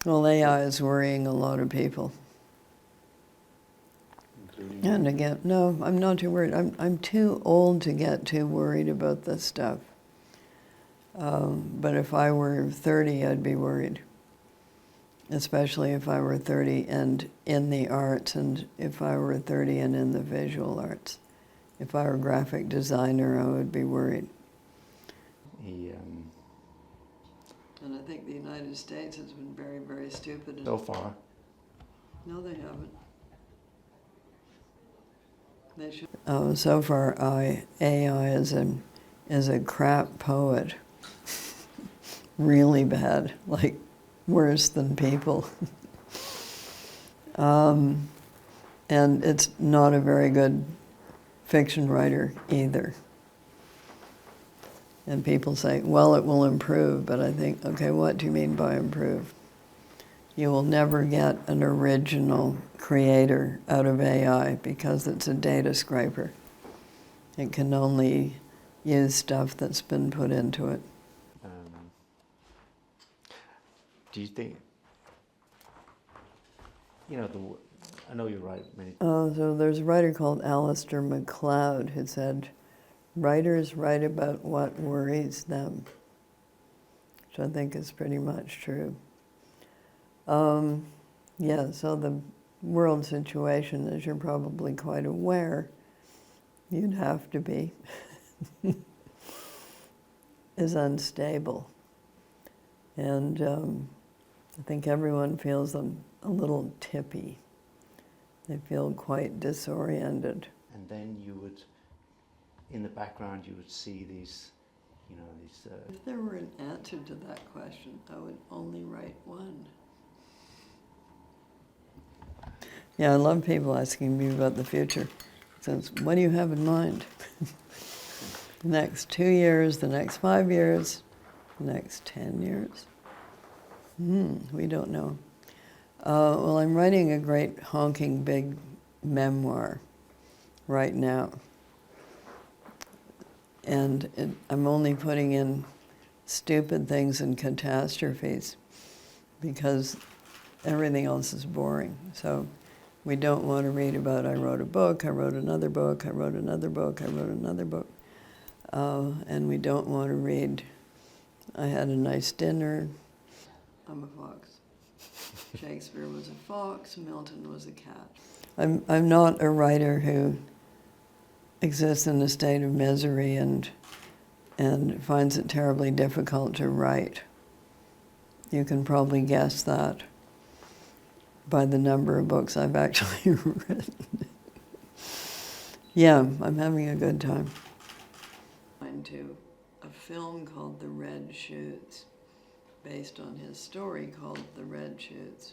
Well, AI is worrying a lot of people. Including And again, no, I'm not too worried. I'm too old to get too worried about this stuff. But if I were 30, I'd be worried. Especially if I were 30 and in the arts, and if I were 30 and in the visual arts. If I were a graphic designer, I would be worried. And I think the United States has been very, very stupid. So far. No, they haven't. They should. So far, AI is a crap poet. Really bad, like worse than people. And it's not a very good fiction writer either. And people say, well, it will improve, but I think, okay, what do you mean by improve? You will never get an original creator out of AI because it's a data scraper. It can only use stuff that's been put into it. Do you think, I know you're right. So there's a writer called Alistair MacLeod who said, writers write about what worries them, which I think is pretty much true. Yeah, so the world situation, as you're probably quite aware, you'd have to be, is unstable. And I think everyone feels a little tippy. They feel quite disoriented. And then you would, in the background, you would see these, If there were an answer to that question, I would only write one. Yeah, I love people asking me about the future. Since, what do you have in mind? The next 2 years, the next 5 years, the next 10 years? We don't know. Well, I'm writing a great honking big memoir right now. And I'm only putting in stupid things and catastrophes because everything else is boring. So we don't want to read about, I wrote a book, I wrote another book, I wrote another book, I wrote another book. And we don't want to read, I had a nice dinner. I'm a fox. Shakespeare was a fox, Milton was a cat. I'm not a writer who exists in a state of misery and finds it terribly difficult to write. You can probably guess that by the number of books I've actually written. Yeah, I'm having a good time. To a film called The Red Shoots, based on his story called The Red Shoots.